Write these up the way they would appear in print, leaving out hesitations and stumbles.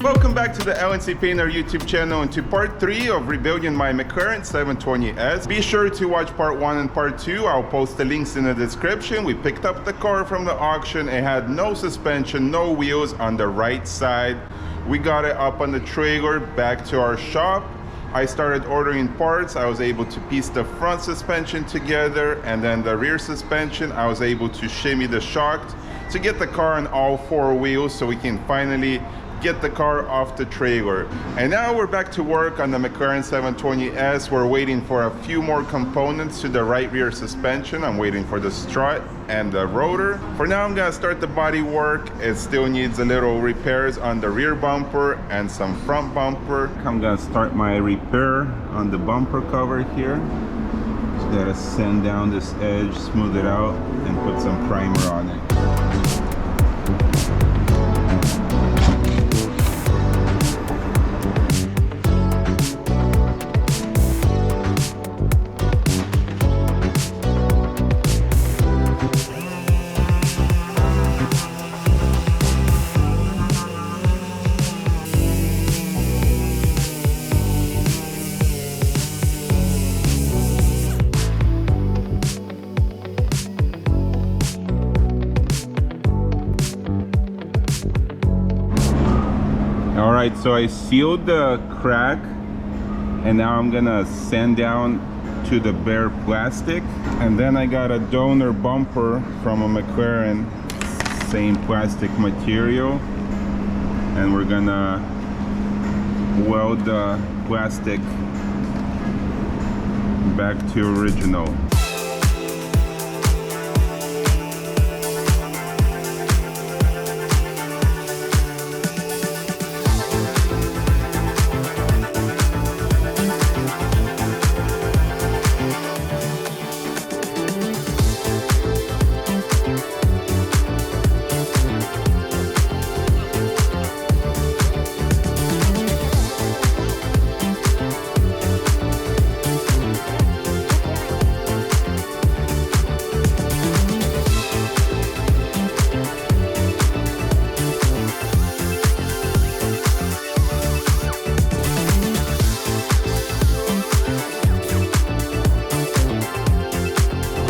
Welcome back to the LNCANDREY YouTube channel and to part 3 of rebuilding my McLaren 720s. Be sure to watch part 1 and part 2. I'll post the links in the description. We picked up the car from the auction. It had no suspension, no wheels on the right side. We got it up on the trailer back to our shop. I started ordering parts. I was able to piece the front suspension together, and then the rear suspension I was able to shimmy the shocks to get the car on all 4 wheels so we can finally get the car off the trailer. And now we're back to work on the McLaren 720s. We're waiting for a few more components to the right rear suspension. I'm waiting for the strut and the rotor. For now, I'm gonna start the body work. It still needs a little repairs on the rear bumper and some front bumper. I'm gonna start my repair on the bumper cover here. Just gotta sand down this edge, smooth it out, and put some primer on it. Alright, so I sealed the crack and now I'm gonna sand down to the bare plastic, and then I got a donor bumper from a McLaren, same plastic material, and we're gonna weld the plastic back to original.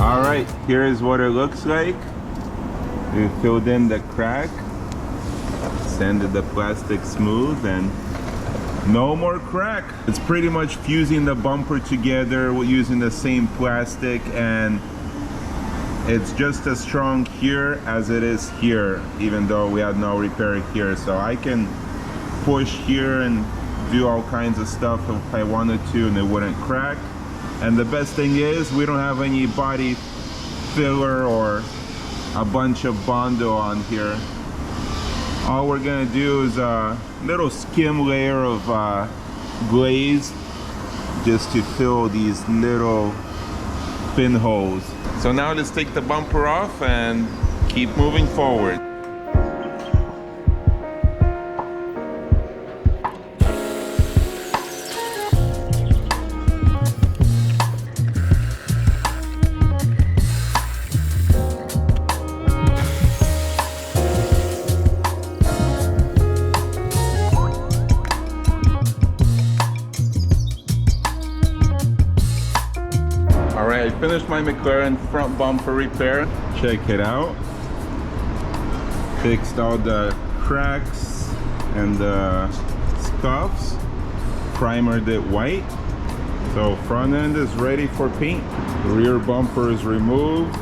Alright, here's what it looks like. We filled in the crack, sanded the plastic smooth, and no more crack. It's pretty much fusing the bumper together using the same plastic, and it's just as strong here as it is here, even though we had no repair here. So I can push here and do all kinds of stuff if I wanted to and it wouldn't crack. And the best thing is we don't have any body filler or a bunch of Bondo on here. All we're gonna do is a little skim layer of glaze just to fill these little pinholes. So now let's take the bumper off and keep moving forward. I finished my McLaren front bumper repair. Check it out. Fixed all the cracks and the scuffs. Primered it white. So front end is ready for paint. The rear bumper is removed.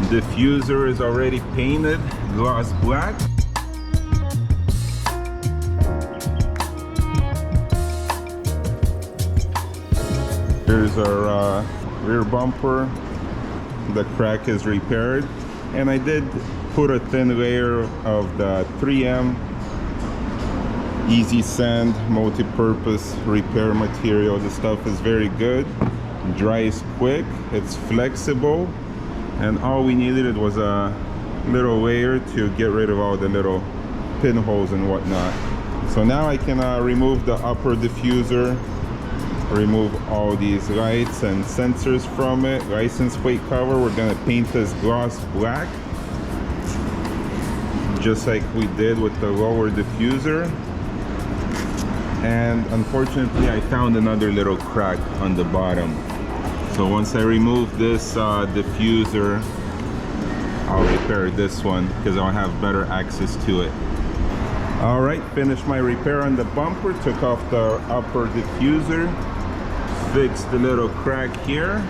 Diffuser is already painted gloss black. Here's our rear bumper. The crack is repaired, and I did put a thin layer of the 3M Easy Sand multi-purpose repair material. The stuff is very good. dries quick, it's flexible, and all we needed was a little layer to get rid of all the little pinholes and whatnot. So now I can remove the upper diffuser, remove all these lights and sensors from it. License plate cover, we're gonna paint this gloss black, just like we did with the lower diffuser. And unfortunately I found another little crack on the bottom. So once I remove this diffuser, I'll repair this one because I'll have better access to it. All right, finished my repair on the bumper, took off the upper diffuser, fixed the little crack here,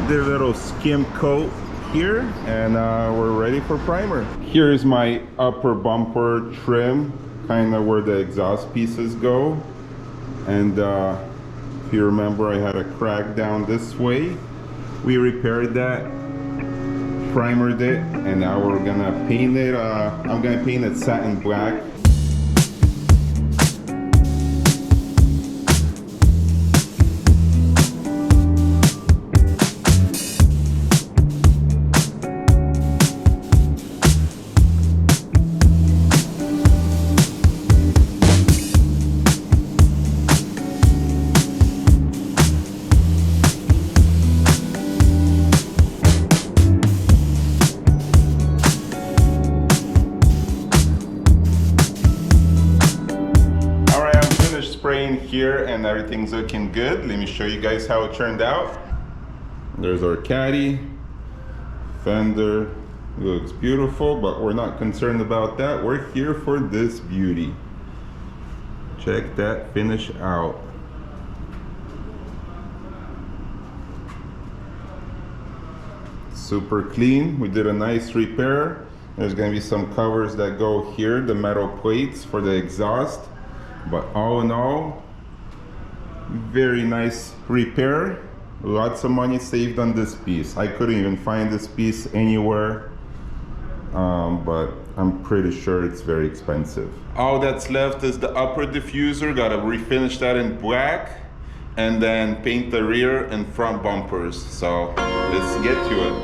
did a little skim coat here, and we're ready for primer. Here's my upper bumper trim, kind of where the exhaust pieces go. And if you remember, I had a crack down this way. We repaired that, primered it, and now we're gonna paint it. I'm gonna paint it satin black. Here, and everything's looking good. Let me show you guys how it turned out. There's our caddy, fender, looks beautiful, but we're not concerned about that. We're here for this beauty. Check that finish out. Super clean. We did a nice repair. There's going to be some covers that go here, the metal plates for the exhaust, but all in all, very nice repair. Lots of money saved on this piece. I couldn't even find this piece anywhere, but I'm pretty sure it's very expensive. All that's left is the upper diffuser. Gotta refinish that in black and then paint the rear and front bumpers. So let's get to it.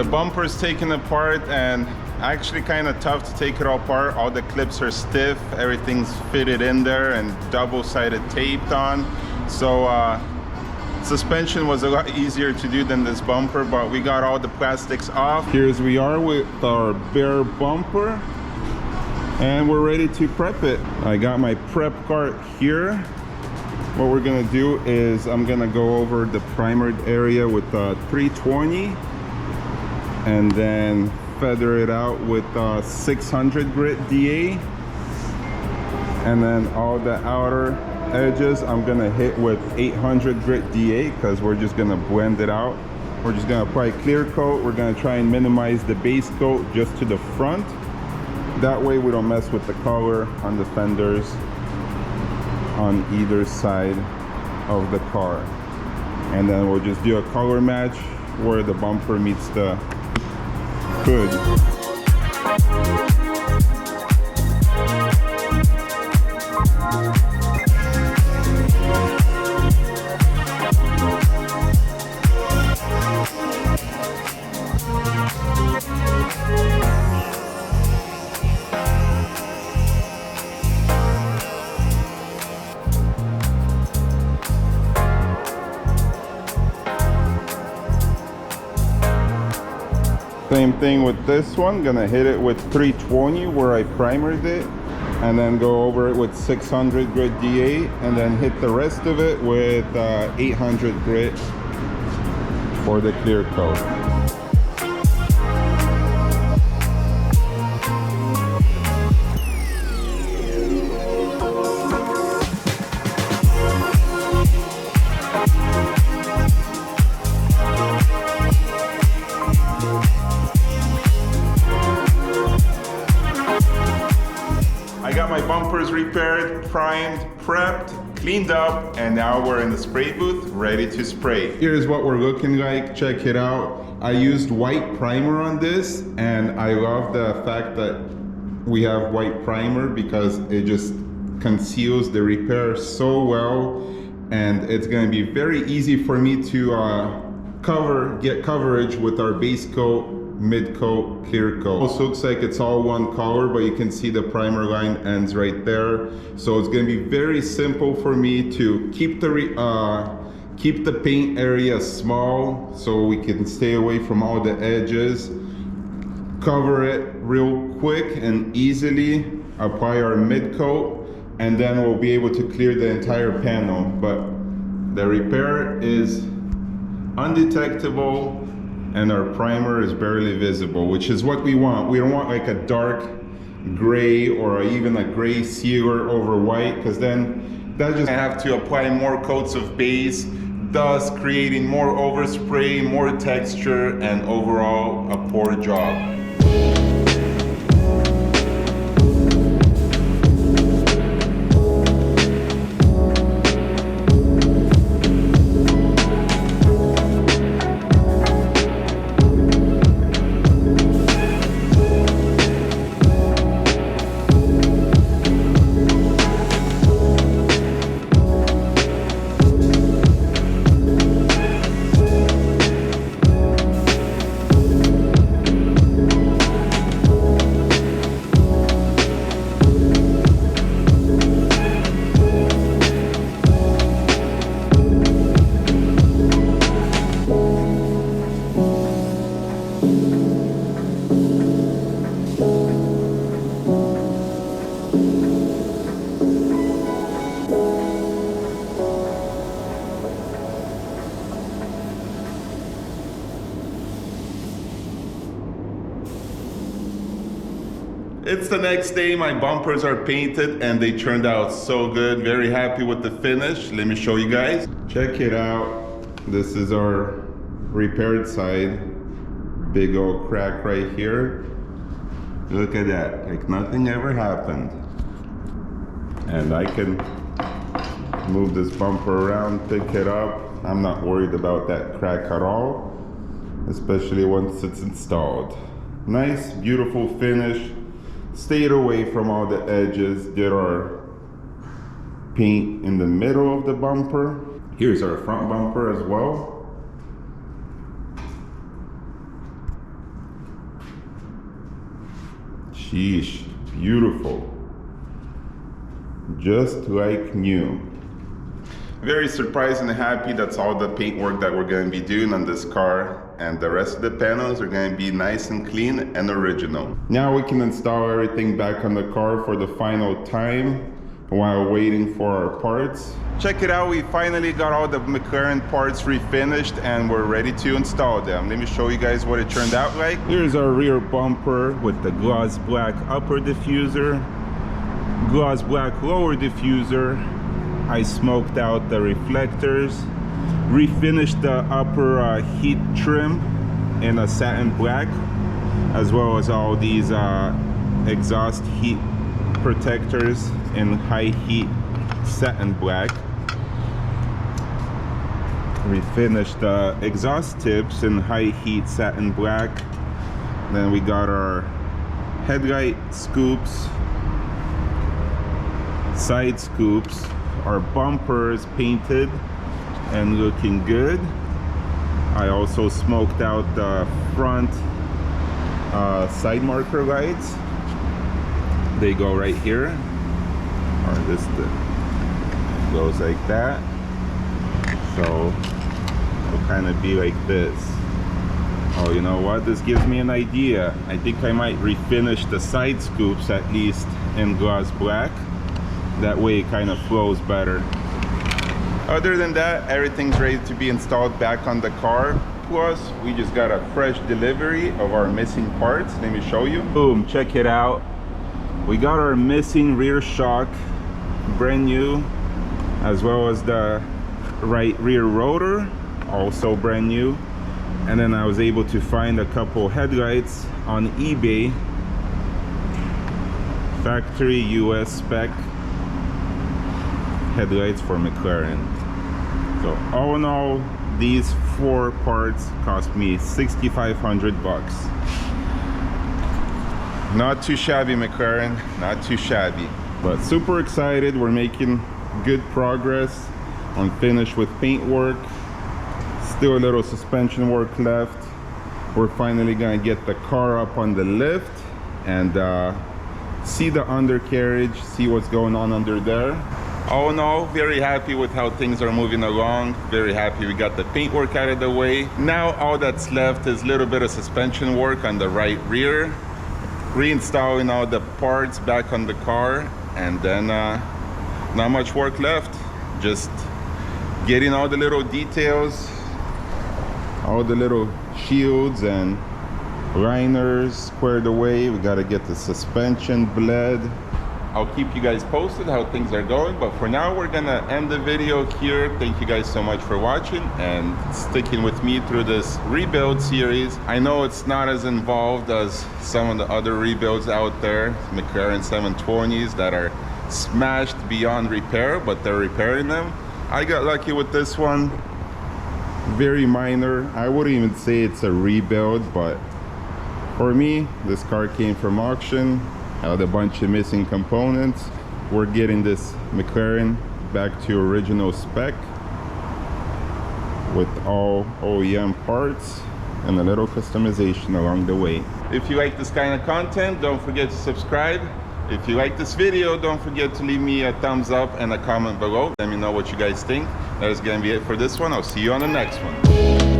Bumper's taken apart, and actually kind of tough to take it all apart. All the clips are stiff, everything's fitted in there and double-sided taped on. So suspension was a lot easier to do than this bumper, but we got all the plastics off. Here's we are with our bare bumper, and we're ready to prep it. I got my prep cart here. What we're gonna do is I'm gonna go over the primered area with 320 and then feather it out with 600 grit DA, and then all the outer edges I'm gonna hit with 800 grit DA because we're just gonna blend it out. We're just gonna apply clear coat. We're gonna try and minimize the base coat just to the front. That way we don't mess with the color on the fenders on either side of the car. And then we'll just do a color match where the bumper meets the hood. Same thing with this one, gonna hit it with 320 where I primered it, and then go over it with 600 grit DA, and then hit the rest of it with 800 grit for the clear coat. my bumpers repaired, primed, prepped, cleaned up, and now we're in the spray booth ready to spray. Here's what we're looking like. Check it out. I used white primer on this, and I love the fact that we have white primer because it just conceals the repair so well, and it's going to be very easy for me to get coverage with our base coat, mid coat, clear coat. Also looks like it's all one color, but you can see the primer line ends right there. So it's going to be very simple for me to keep the paint area small so we can stay away from all the edges, cover it real quick and easily, apply our mid coat, and then we'll be able to clear the entire panel. But the repair is undetectable and our primer is barely visible, which is what we want. We don't want like a dark gray or even a gray sealer over white, because then that just have to apply more coats of base, thus creating more overspray, more texture, and overall a poor job. It's the next day, my bumpers are painted and they turned out so good. Very happy with the finish. Let me show you guys. Check it out. This is our repaired side. Big old crack right here. Look at that, like nothing ever happened. And I can move this bumper around, pick it up. I'm not worried about that crack at all, especially once it's installed. Nice, beautiful finish. Stayed away from all the edges, did our paint in the middle of the bumper. Here's our front bumper as well. Sheesh, beautiful. Just like new. Very surprised and happy. That's all the paint work that we're going to be doing on this car, and the rest of the panels are going to be nice and clean and original. Now we can install everything back on the car for the final time while waiting for our parts. Check it out, we finally got all the McLaren parts refinished and we're ready to install them. Let me show you guys what it turned out like. Here's our rear bumper with the gloss black upper diffuser, gloss black lower diffuser. I smoked out the reflectors, refinished the upper heat trim in a satin black, as well as all these exhaust heat protectors in high heat satin black. Refinished the exhaust tips in high heat satin black. Then we got our headlight scoops, side scoops, our bumpers painted and looking good. I also smoked out the front side marker lights. They go right here, or this goes like that. So it'll kind of be like this. Oh, you know what? This gives me an idea. I think I might refinish the side scoops at least in gloss black. That way it kind of flows better. Other than that, everything's ready to be installed back on the car. Plus, we just got a fresh delivery of our missing parts. Let me show you. Boom, check it out. We got our missing rear shock, brand new, as well as the right rear rotor, also brand new. And then I was able to find a couple headlights on eBay Factory US spec headlights for McLaren. So all in all, these 4 parts cost me 6,500 bucks. Not too shabby, McLaren, not too shabby. But super excited, we're making good progress on finish with paint work. Still a little suspension work left. We're finally gonna get the car up on the lift and see the undercarriage, see what's going on under there. All in all, very happy with how things are moving along. Very happy we got the paint work out of the way. Now all that's left is a little bit of suspension work on the right rear, reinstalling all the parts back on the car, and then not much work left. Just getting all the little details, all the little shields and liners squared away. We got to get the suspension bled. I'll keep you guys posted how things are going, but for now we're gonna end the video here. Thank you guys so much for watching and sticking with me through this rebuild series. I know it's not as involved as some of the other rebuilds out there, McLaren 720s that are smashed beyond repair, but they're repairing them. I got lucky with this one. Very minor. I wouldn't even say it's a rebuild, but for me, this car came from auction, had a bunch of missing components. We're getting this McLaren back to original spec with all OEM parts and a little customization along the way. If you like this kind of content, don't forget to subscribe. If you like this video, don't forget to leave me a thumbs up and a comment below. Let me know what you guys think. That is gonna be it for this one. I'll see you on the next one.